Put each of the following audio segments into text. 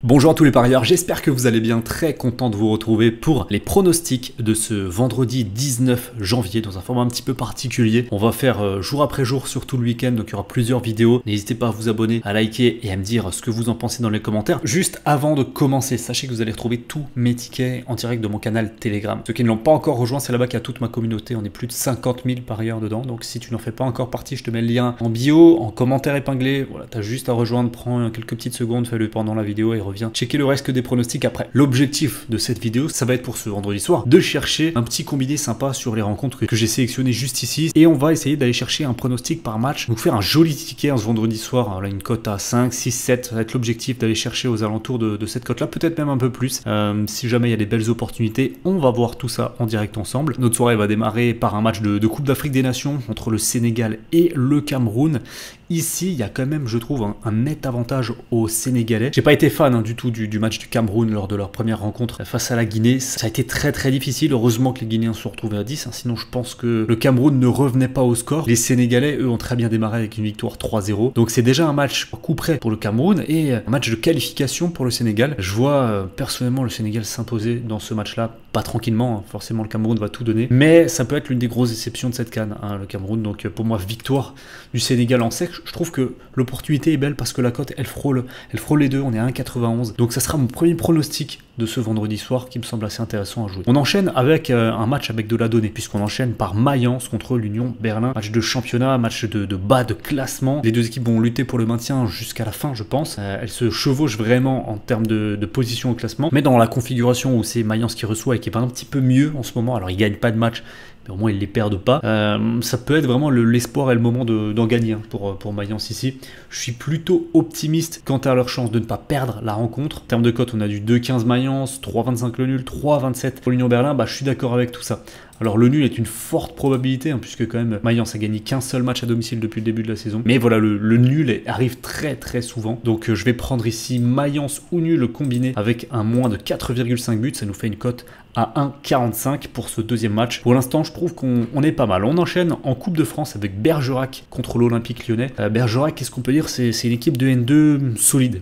Bonjour à tous les parieurs, j'espère que vous allez bien, très content de vous retrouver pour les pronostics de ce vendredi 19 janvier dans un format un petit peu particulier. On va faire jour après jour sur tout le week-end, donc il y aura plusieurs vidéos. N'hésitez pas à vous abonner, à liker et à me dire ce que vous en pensez dans les commentaires. Juste avant de commencer, sachez que vous allez retrouver tous mes tickets en direct de mon canal Telegram. Ceux qui ne l'ont pas encore rejoint, c'est là-bas qu'il y a toute ma communauté, on est plus de 50 000 parieurs dedans, donc si tu n'en fais pas encore partie, je te mets le lien en bio, en commentaire épinglé. Voilà, t'as juste à rejoindre, prends quelques petites secondes, fais-le pendant la vidéo et reviens checker le reste des pronostics après. L'objectif de cette vidéo, ça va être pour ce vendredi soir, de chercher un petit combiné sympa sur les rencontres que j'ai sélectionné juste ici, et on va essayer d'aller chercher un pronostic par match, donc faire un joli ticket ce vendredi soir. Alors là, une cote à 5, 6, 7, ça va être l'objectif d'aller chercher aux alentours de cette cote là, peut-être même un peu plus. Si jamais il y a des belles opportunités, on va voir tout ça en direct ensemble. Notre soirée va démarrer par un match de Coupe d'Afrique des Nations entre le Sénégal et le Cameroun. Ici, il y a quand même, je trouve, un net avantage aux Sénégalais. J'ai pas été fan du tout du match du Cameroun lors de leur première rencontre face à la Guinée. Ça a été très difficile. Heureusement que les Guinéens se sont retrouvés à 10. Sinon, je pense que le Cameroun ne revenait pas au score. Les Sénégalais, eux, ont très bien démarré avec une victoire 3-0. Donc c'est déjà un match coup près pour le Cameroun et un match de qualification pour le Sénégal. Je vois personnellement le Sénégal s'imposer dans ce match-là. Pas tranquillement, forcément le Cameroun va tout donner. Mais ça peut être l'une des grosses déceptions de cette CAN, le Cameroun. Donc pour moi, victoire du Sénégal en sec. Je trouve que l'opportunité est belle parce que la cote, elle frôle les deux. On est à 1,91. Donc ça sera mon premier pronostic de ce vendredi soir qui me semble assez intéressant à jouer. On enchaîne avec un match avec de la donnée, puisqu'on enchaîne par Mayence contre l'Union Berlin. Match de championnat, match de bas de classement. Les deux équipes vont lutter pour le maintien jusqu'à la fin, je pense. Elles se chevauchent vraiment en termes de position au classement. Mais dans la configuration où c'est Mayence qui reçoit et qui va un petit peu mieux en ce moment, alors il gagne pas de match, mais au moins ils les perdent pas, ça peut être vraiment l'espoir et le moment d'en gagner pour Mayence ici. Je suis plutôt optimiste quant à leur chance de ne pas perdre la rencontre. En termes de cote, on a du 2,15 Mayence, 3,25 le nul, 3,27 pour l'Union Berlin. Je suis d'accord avec tout ça. Alors le nul est une forte probabilité, puisque quand même Mayence a gagné qu'un seul match à domicile depuis le début de la saison. Mais voilà, le nul arrive très souvent. Donc je vais prendre ici Mayence ou nul combiné avec un moins de 4,5 buts. Ça nous fait une cote à 1,45 pour ce deuxième match. Pour l'instant, je trouve qu'on est pas mal. On enchaîne en Coupe de France avec Bergerac contre l'Olympique Lyonnais. Bergerac, qu'est-ce qu'on peut dire? C'est une équipe de N2 solide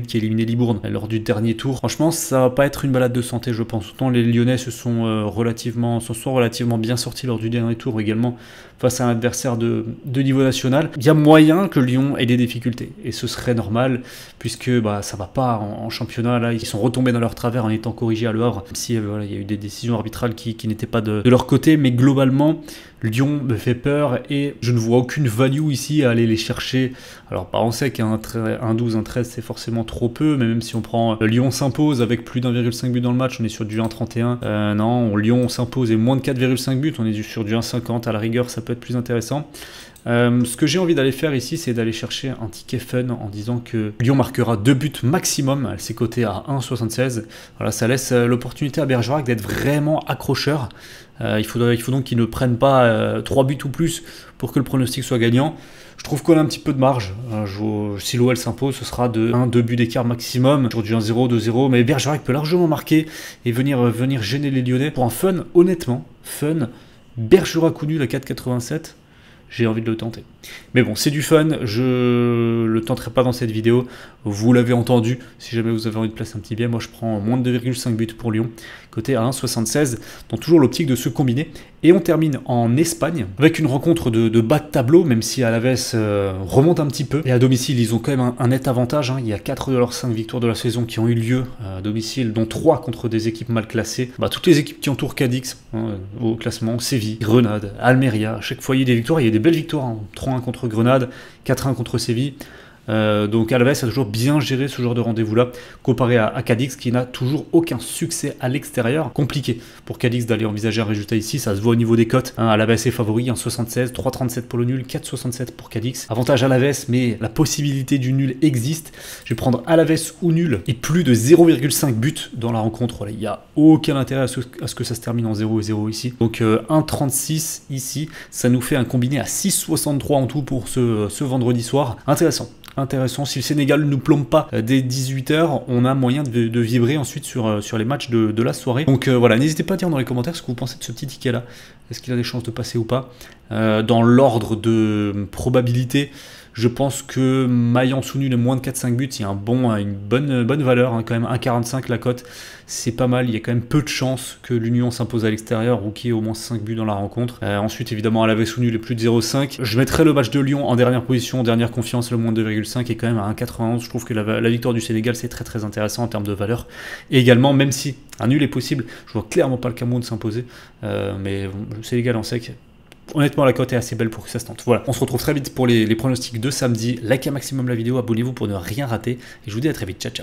qui a éliminé Libourne lors du dernier tour. Franchement, ça va pas être une balade de santé, je pense. Autant les Lyonnais se sont relativement bien sortis lors du dernier tour également face à un adversaire de niveau national. Il y a moyen que Lyon ait des difficultés et ce serait normal puisque ça va pas en championnat. Là, ils sont retombés dans leur travers en étant corrigés à Le Havre, même si il y a eu des décisions arbitrales qui n'étaient pas de leur côté, mais globalement Lyon me fait peur et je ne vois aucune value ici à aller les chercher. Alors on sait qu'un 12, un 13 c'est forcément trop peu, mais même si on prend Lyon s'impose avec plus d'1,5 but dans le match, on est sur du 1,31. Non, Lyon s'impose et moins de 4,5 buts, on est sur du 1,50, à la rigueur ça peut être plus intéressant. Ce que j'ai envie d'aller faire ici, c'est d'aller chercher un ticket fun en disant que Lyon marquera 2 buts maximum. Elle s'est cotée à 1,76. Voilà, ça laisse l'opportunité à Bergerac d'être vraiment accrocheur. Il faut donc qu'ils ne prennent pas 3 buts ou plus pour que le pronostic soit gagnant. Je trouve qu'on a un petit peu de marge. Si l'OL s'impose, ce sera de 1-2 buts d'écart maximum, sur du 1-0, 2-0. Mais Bergerac peut largement marquer et venir gêner les Lyonnais. Pour un fun, honnêtement, Bergerac ou nul à 4,87. J'ai envie de le tenter. Mais bon, c'est du fun, je le tenterai pas dans cette vidéo. Vous l'avez entendu, si jamais vous avez envie de placer un petit billet, moi je prends moins de 2,5 buts pour Lyon, côté à 1,76, dans toujours l'optique de se combiner. Et on termine en Espagne, avec une rencontre de bas de tableau, même si Alaves remonte un petit peu. Et à domicile, ils ont quand même un net avantage. Il y a 4 de leurs 5 victoires de la saison qui ont eu lieu à domicile, dont 3 contre des équipes mal classées. Toutes les équipes qui entourent Cadix au classement, Séville, Grenade, Almeria, à chaque foyer des victoires, il y a des belles victoires. 3-1 contre Grenade, 4-1 contre Séville. Donc Alaves a toujours bien géré ce genre de rendez-vous-là, comparé à Cadix qui n'a toujours aucun succès à l'extérieur. Compliqué pour Cadix d'aller envisager un résultat ici, ça se voit au niveau des cotes. Alaves est favori, 1,76, 3,37 pour le nul, 4,67 pour Cadix. Avantage Alaves, mais la possibilité du nul existe. Je vais prendre Alaves ou nul et plus de 0,5 buts dans la rencontre. Il n'y a aucun intérêt à ce que ça se termine en 0-0 ici. Donc 1,36 ici, ça nous fait un combiné à 6,63 en tout pour ce vendredi soir. Intéressant, si le Sénégal ne nous plombe pas dès 18h, on a moyen de vibrer ensuite sur les matchs de la soirée. Donc voilà, n'hésitez pas à dire dans les commentaires ce que vous pensez de ce petit ticket là. Est-ce qu'il a des chances de passer ou pas? Dans l'ordre de probabilité, Je pense que Maillan sous nul et moins de 4-5 buts, il y a une bonne valeur, hein, quand même 1,45 la cote, c'est pas mal, il y a quand même peu de chances que l'Union s'impose à l'extérieur ou qu'il y ait au moins 5 buts dans la rencontre. Ensuite évidemment à l'avec sous nul et plus de 0,5. Je mettrai le match de Lyon en dernière position, dernière confiance, le moins de 2,5 et quand même à 1,91. Je trouve que la victoire du Sénégal c'est très très intéressant en termes de valeur. Et également, même si un nul est possible, je vois clairement pas le Cameroun s'imposer, mais le Sénégal en sec. Honnêtement, la cote est assez belle pour que ça se tente. Voilà, on se retrouve très vite pour les pronostics de samedi. Likez un maximum la vidéo, abonnez-vous pour ne rien rater. Et je vous dis à très vite. Ciao, ciao.